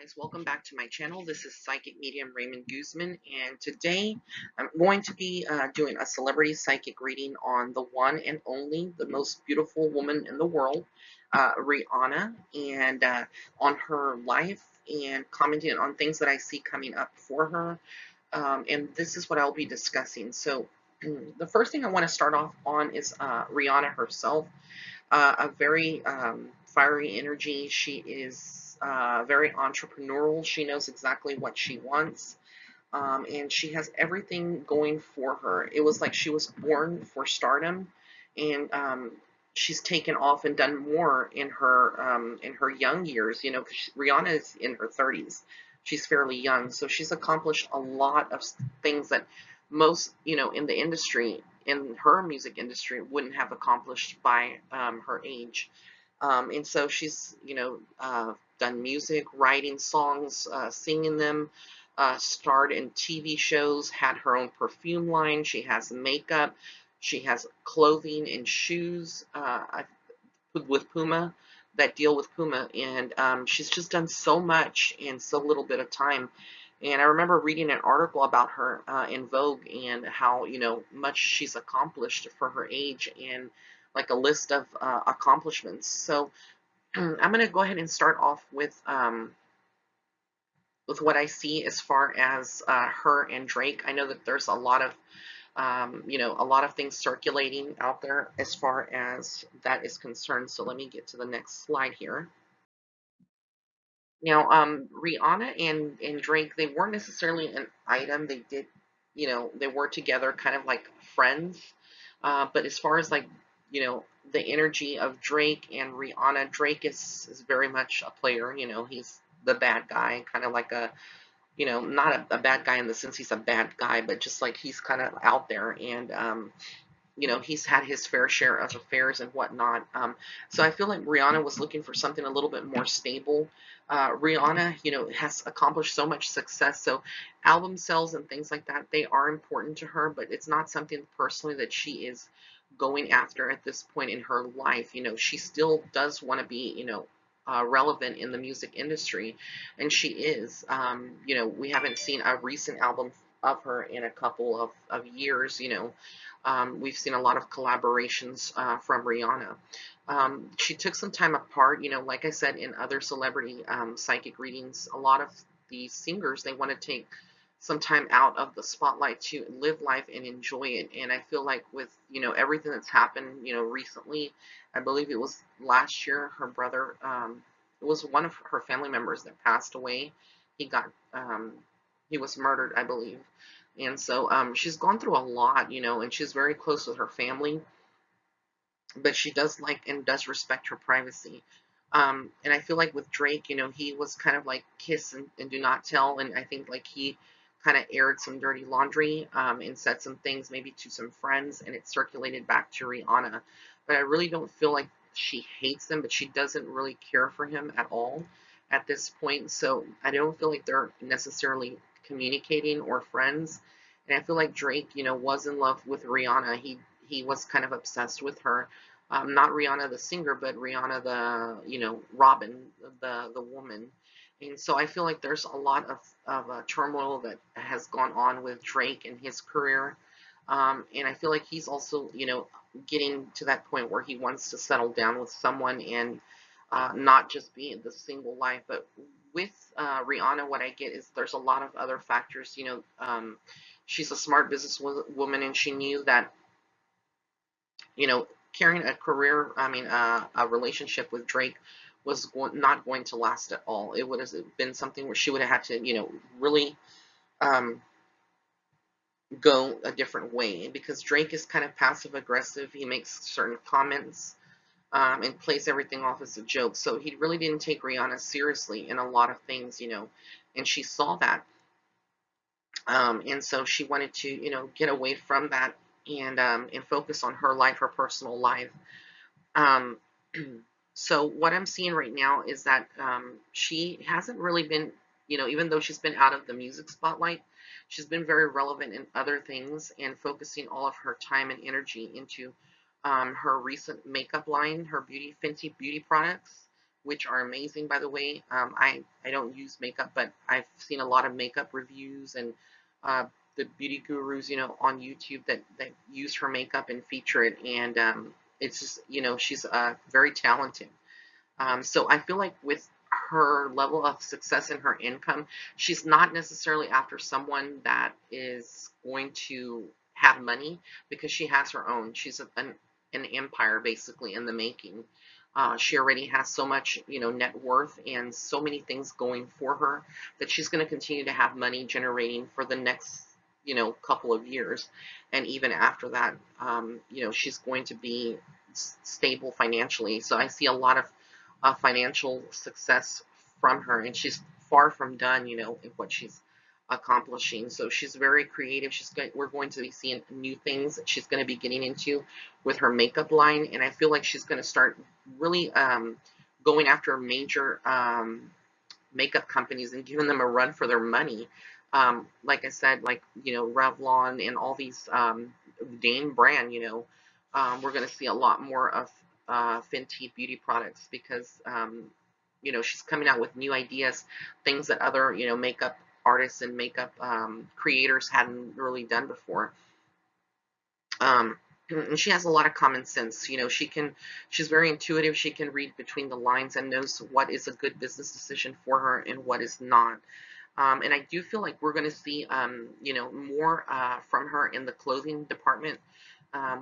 Guys, welcome back to my channel. This is Psychic Medium Raymond Guzman, and today I'm going to be doing a celebrity psychic reading on the one and only, the most beautiful woman in the world, Rihanna, and on her life and commenting on things that I see coming up for her. And this is what I'll be discussing. So, the first thing I want to start off on is Rihanna herself. A very fiery energy. She is very entrepreneurial. She knows exactly what she wants. And she has everything going for her. It was like she was born for stardom, and she's taken off and done more in her young years. You know, 'cause Rihanna is in her 30s. She's fairly young, so she's accomplished a lot of things that most, in the industry, in her music industry, wouldn't have accomplished by her age. And so she's, done music, writing songs, singing them, starred in TV shows, had her own perfume line. She has makeup. She has clothing and shoes with Puma that deal with Puma. And she's just done so much in so little bit of time. And I remember reading an article about her in Vogue and how, much she's accomplished for her age and like a list of accomplishments. So I'm going to go ahead and start off with what I see as far as her and Drake. I know that there's a lot of a lot of things circulating out there as far as that is concerned. So let me get to the next slide here. Now, Rihanna and Drake, they weren't necessarily an item. They did, they were together kind of like friends. But as far as like, the energy of Drake and Rihanna, Drake is very much a player. He's the bad guy, kind of like a, not a bad guy in the sense he's a bad guy, but just like he's kind of out there. And he's had his fair share of affairs and whatnot. So I feel like Rihanna was looking for something a little bit more stable. Rihanna, has accomplished so much success. So album sales and things like that, they are important to her, but it's not something personally that she is going after at this point in her life. She still does want to be, relevant in the music industry, and she is. We haven't seen a recent album of her in a couple of years. We've seen a lot of collaborations from Rihanna. She took some time apart, like I said, in other celebrity psychic readings, a lot of these singers, they want to take some time out of the spotlight to live life and enjoy it. And I feel like with, everything that's happened, recently, I believe it was last year, her brother, it was one of her family members that passed away. He got, he was murdered, I believe. And so she's gone through a lot, and she's very close with her family, but she does like and does respect her privacy. And I feel like with Drake, he was kind of like kiss and do not tell. And I think like he kind of aired some dirty laundry and said some things maybe to some friends, and it circulated back to Rihanna. But I really don't feel like she hates him, but she doesn't really care for him at all at this point. So I don't feel like they're necessarily communicating or friends. And I feel like Drake, was in love with Rihanna. He was kind of obsessed with her. Not Rihanna the singer, but Rihanna the, Robin, the woman. And so I feel like there's a lot of turmoil that has gone on with Drake and his career. And I feel like he's also, getting to that point where he wants to settle down with someone and not just be in the single life. But with Rihanna, what I get is there's a lot of other factors. She's a smart businesswoman, and she knew that, carrying a career, a relationship with Drake was not going to last at all. It would have been something where she would have had to, really um, go a different way, because Drake is kind of passive aggressive. He makes certain comments and plays everything off as a joke. So he really didn't take Rihanna seriously in a lot of things, and she saw that. And so she wanted to, get away from that and focus on her life, her personal life. Um, so what I'm seeing right now is that she hasn't really been, even though she's been out of the music spotlight, she's been very relevant in other things and focusing all of her time and energy into her recent makeup line, her Fenty beauty products. which are amazing, by the way. I don't use makeup, but I've seen a lot of makeup reviews and uh, the beauty gurus, on YouTube that use her makeup and feature it, and it's just, she's very talented. So I feel like with her level of success and her income, she's not necessarily after someone that is going to have money because she has her own. She's an empire basically in the making. She already has so much, net worth and so many things going for her that she's going to continue to have money generating for the next, couple of years. And even after that, she's going to be stable financially. So I see a lot of financial success from her, and she's far from done, in what she's accomplishing. So she's very creative. We're going to be seeing new things that she's going to be getting into with her makeup line, and I feel like she's going to start really going after major makeup companies and giving them a run for their money. Like I said, like, Revlon and all these Dane brand, we're going to see a lot more of Fenty beauty products because, she's coming out with new ideas, things that other, makeup artists and makeup creators hadn't really done before. And she has a lot of common sense. She's very intuitive. She can read between the lines and knows what is a good business decision for her and what is not. And I do feel like we're going to see, more from her in the clothing department.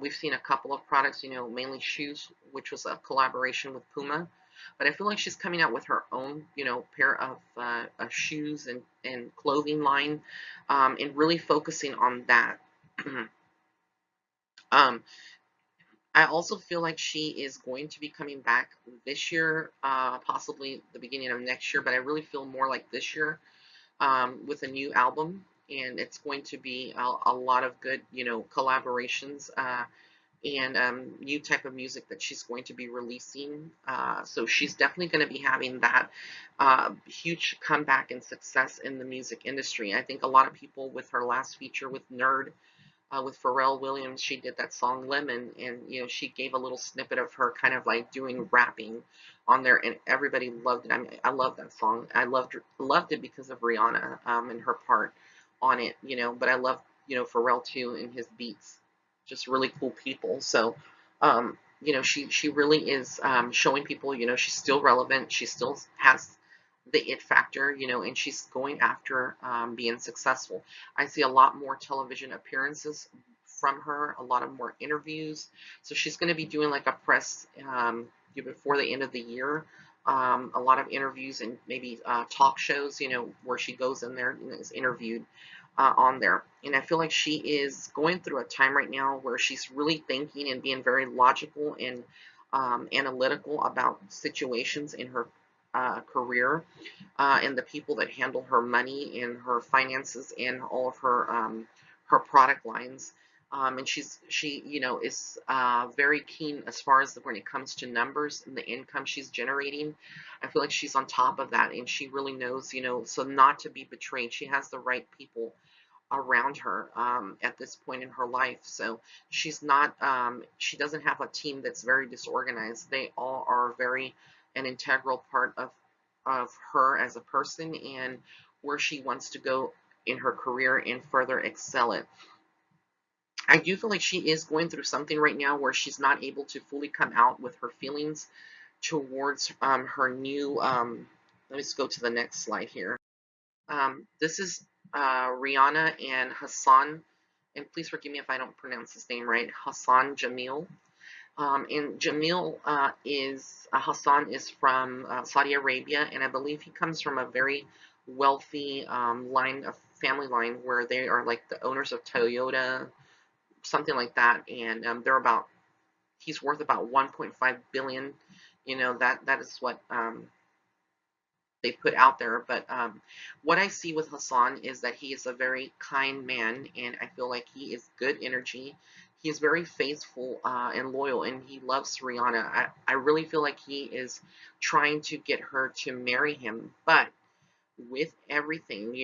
We've seen a couple of products, mainly shoes, which was a collaboration with Puma. But I feel like she's coming out with her own, pair of shoes and clothing line, and really focusing on that. um, I also feel like she is going to be coming back this year, possibly the beginning of next year, but I really feel more like this year, with a new album, and it's going to be a lot of good, collaborations, and new type of music that she's going to be releasing. So she's definitely going to be having that huge comeback and success in the music industry. I think a lot of people with her last feature with Nerd, with Pharrell Williams, she did that song Lemon, and she gave a little snippet of her kind of like doing rapping on there, and everybody loved it. I mean, I love that song. I loved it because of Rihanna, and her part on it, but I love, Pharrell too, and his beats, just really cool people. So she really is showing people, she's still relevant. She still has the it factor, and she's going after being successful. I see a lot more television appearances from her, a lot of more interviews. So she's going to be doing like a press, before the end of the year. A lot of interviews and maybe talk shows, where she goes in there and is interviewed on there. And I feel like she is going through a time right now where she's really thinking and being very logical and analytical about situations in her career, and the people that handle her money and her finances and all of her product lines. And she is very keen as far as when it comes to numbers and the income she's generating. I feel like she's on top of that, and she really knows, so not to be betrayed. She has the right people around her at this point in her life. So she's not, she doesn't have a team that's very disorganized. They all are very an integral part of her as a person and where she wants to go in her career and further excel it. I do feel like she is going through something right now where she's not able to fully come out with her feelings towards her new. Let me just go to the next slide here. This is Rihanna and Hassan, and please forgive me if I don't pronounce his name right, Hassan Jamil. And Jamil Hassan is from Saudi Arabia, and I believe he comes from a very wealthy family line where they are like the owners of Toyota, something like that, and he's worth about 1.5 billion. That is what they put out there. But what I see with Hassan is that he is a very kind man, and I feel like he is good energy. He's very faithful and loyal, and he loves Rihanna. I really feel like he is trying to get her to marry him, but with everything,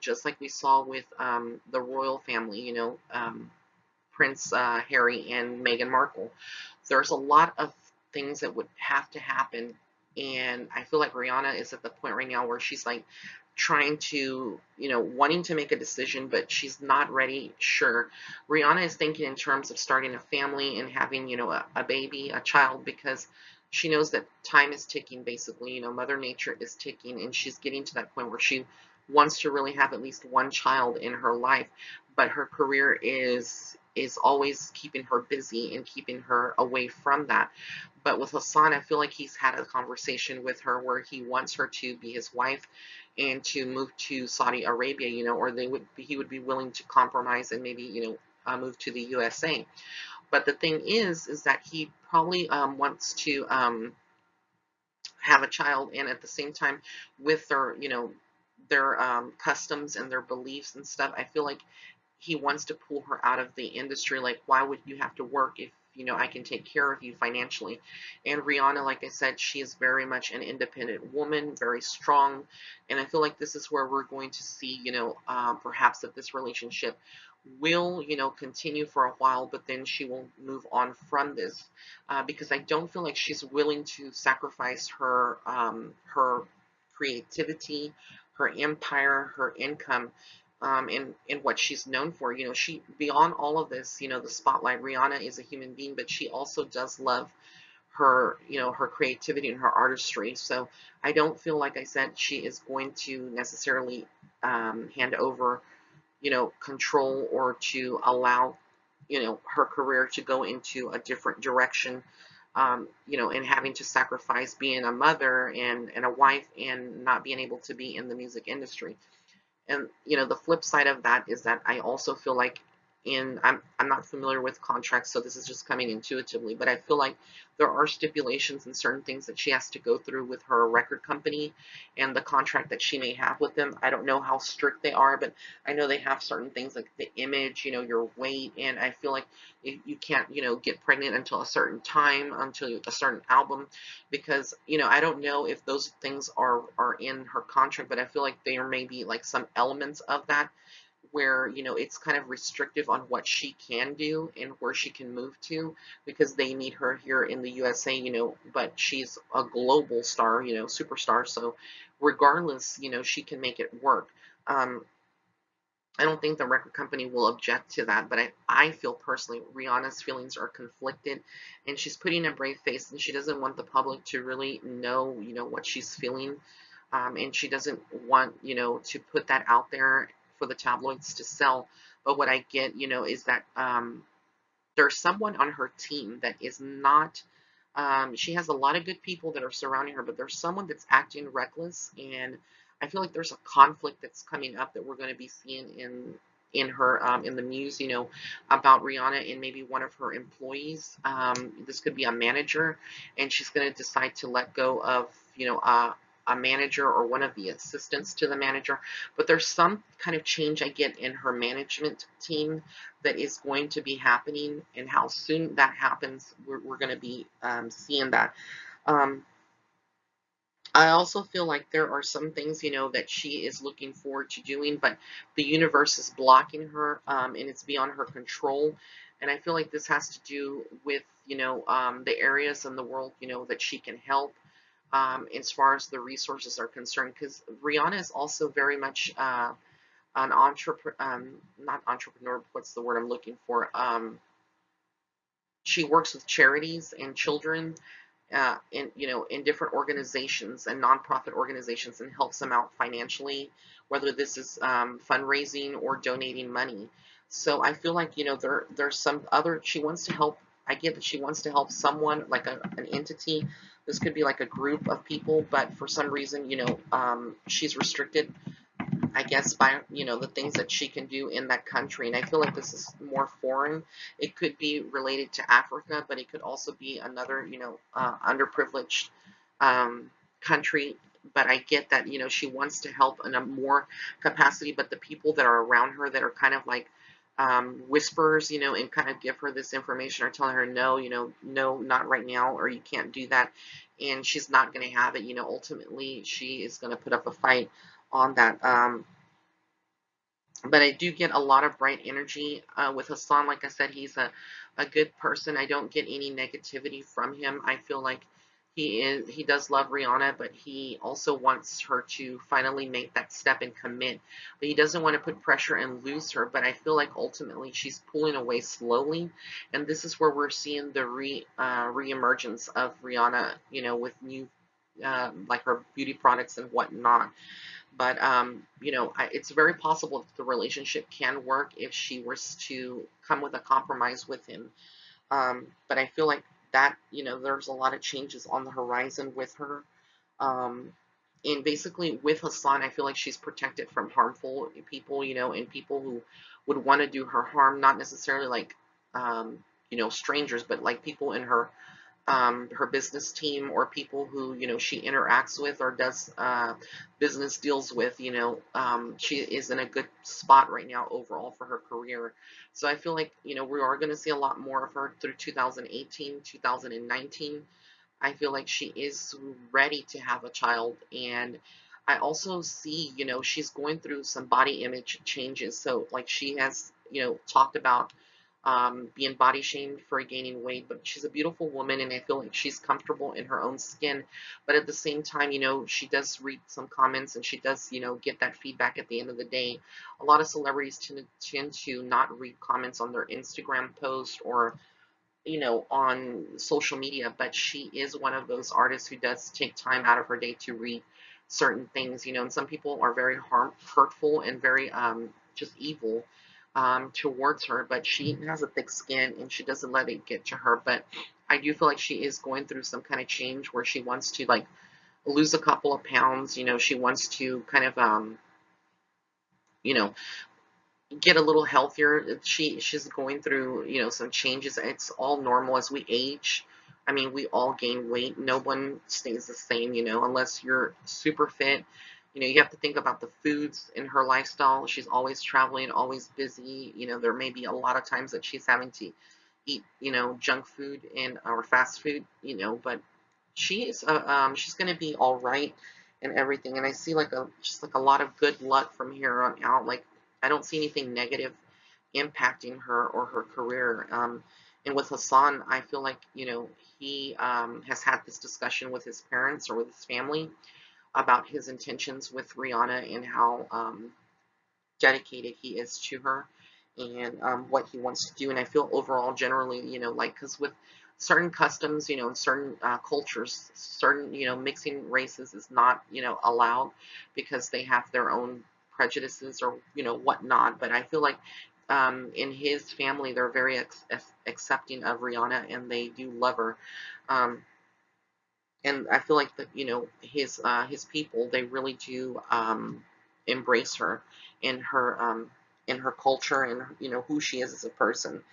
just like we saw with the royal family, Prince Harry and Meghan Markle, there's a lot of things that would have to happen And I feel like Rihanna is at the point right now where she's like trying to, wanting to make a decision, but she's not ready. Sure. Rihanna is thinking in terms of starting a family and having, a baby, a child, because she knows that time is ticking, basically. Mother Nature is ticking, and she's getting to that point where she wants to really have at least one child in her life, but her career is always keeping her busy and keeping her away from that. But with Hassan, I feel like he's had a conversation with her where he wants her to be his wife and to move to Saudi Arabia, or he would be willing to compromise and maybe, move to the USA. But the thing is that he probably wants to have a child, and at the same time, with their customs and their beliefs and stuff, I feel like he wants to pull her out of the industry. Like, why would you have to work if, I can take care of you financially? And Rihanna, like I said, she is very much an independent woman, very strong. And I feel like this is where we're going to see, perhaps that this relationship will, continue for a while, but then she will move on from this, because I don't feel like she's willing to sacrifice her creativity, her empire, her income, in what she's known for. She, beyond all of this, the spotlight, Rihanna is a human being, but she also does love her, her creativity and her artistry. So I don't feel, like I said, she is going to necessarily hand over, control, or to allow, her career to go into a different direction, and having to sacrifice being a mother and a wife and not being able to be in the music industry. And the flip side of that is that I also feel like, I'm not familiar with contracts, so this is just coming intuitively, but I feel like there are stipulations and certain things that she has to go through with her record company and the contract that she may have with them. I don't know how strict they are, but I know they have certain things like the image, your weight, and I feel like you can't, get pregnant until a certain time, until a certain album, because I don't know if those things are in her contract, but I feel like there may be like some elements of that where it's kind of restrictive on what she can do and where she can move to, because they need her here in the USA, but she's a global star, superstar, so regardless, she can make it work. I don't think the record company will object to that, but I feel personally Rihanna's feelings are conflicted, and she's putting a brave face, and she doesn't want the public to really know, what she's feeling, and she doesn't want, to put that out there for the tabloids to sell. But what I get, is that there's someone on her team that is not. She has a lot of good people that are surrounding her, but there's someone that's acting reckless, and I feel like there's a conflict that's coming up that we're going to be seeing in her, in the news, about Rihanna and maybe one of her employees. This could be a manager, and she's going to decide to let go of, a manager or one of the assistants to the manager. But there's some kind of change I get in her management team that is going to be happening, and how soon that happens, we're going to be seeing that. Um, I also feel like there are some things, that she is looking forward to doing, but the universe is blocking her, and it's beyond her control. And I feel like this has to do with, the areas in the world, that she can help, as far as the resources are concerned. Because Rihanna is also very much an entrepreneur, not entrepreneur, what's the word I'm looking for? She works with charities and children, in different organizations and nonprofit organizations, and helps them out financially, whether this is fundraising or donating money. So I feel like, there's some other, she wants to help. I get that she wants to help someone, like an entity. This could be like a group of people, but for some reason, she's restricted, I guess, by, the things that she can do in that country. And I feel like this is more foreign. It could be related to Africa, but it could also be another, underprivileged country. But I get that, she wants to help in a more capacity, but the people that are around her that are kind of like whisperers, and kind of give her this information, are telling her, no, no, not right now, or you can't do that. And she's not going to have it. Ultimately, she is going to put up a fight on that. But I do get a lot of bright energy with Hassan. Like I said, he's a good person. I don't get any negativity from him. I feel like he does love Rihanna, but he also wants her to finally make that step and commit. But he doesn't want to put pressure and lose her. But I feel like ultimately she's pulling away slowly, and this is where we're seeing the reemergence of Rihanna, with new like her beauty products and whatnot. But it's very possible that the relationship can work if she was to come with a compromise with him. But I feel like that, there's a lot of changes on the horizon with her. Um, and basically with Hassan, I feel like she's protected from harmful people, and people who would want to do her harm, not necessarily like, strangers, but like people in her business team, or people who she interacts with or does business deals with. She is in a good spot right now overall for her career. So I feel like we are going to see a lot more of her through 2018, 2019. I feel like she is ready to have a child. And I also see, she's going through some body image changes. So like she has, talked about being body shamed for gaining weight, but she's a beautiful woman, and I feel like she's comfortable in her own skin. But at the same time, she does read some comments, and she does, get that feedback at the end of the day. A lot of celebrities tend to not read comments on their Instagram post or on social media, but she is one of those artists who does take time out of her day to read certain things, and some people are very hurtful and very just evil towards her, but she has a thick skin and she doesn't let it get to her. But I do feel like she is going through some kind of change where she wants to like lose a couple of pounds, she wants to kind of you know, get a little healthier. She's going through, some changes. It's all normal as we age. I mean, we all gain weight. No one stays the same, unless you're super fit. You have to think about the foods in her lifestyle. She's always traveling, always busy. There may be a lot of times that she's having to eat, junk food and or fast food, but she's going to be all right and everything. And I see like just like a lot of good luck from here on out. Like I don't see anything negative impacting her or her career. And with Hassan, I feel like, he has had this discussion with his parents or with his family about his intentions with Rihanna and how dedicated he is to her, and what he wants to do. And I feel overall, generally, like, because with certain customs, and certain cultures, certain, mixing races is not, allowed because they have their own prejudices or, whatnot. But I feel like in his family, they're very accepting of Rihanna and they do love her. Um, and I feel like that his people, they really do embrace her in her culture and who she is as a person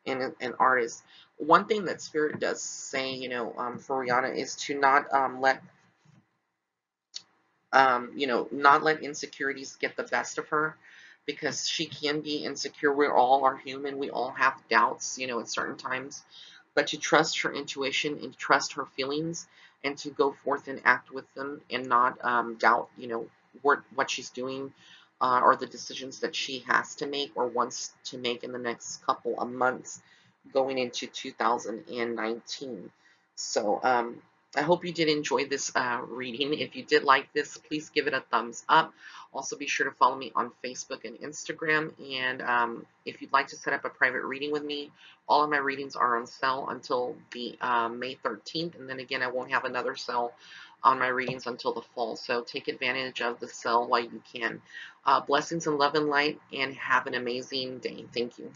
and an artist. One thing that Spirit does say, for Rihanna is to not let not let insecurities get the best of her, because she can be insecure. We all are human. We all have doubts, at certain times, but to trust her intuition and trust her feelings and to go forth and act with them and not doubt, what she's doing or the decisions that she has to make or wants to make in the next couple of months going into 2019. So I hope you did enjoy this reading. If you did like this, please give it a thumbs up. Also, be sure to follow me on Facebook and Instagram. And if you'd like to set up a private reading with me, all of my readings are on sale until the May 13th. And then again, I won't have another sale on my readings until the fall. So take advantage of the sale while you can. Blessings and love and light, and have an amazing day. Thank you.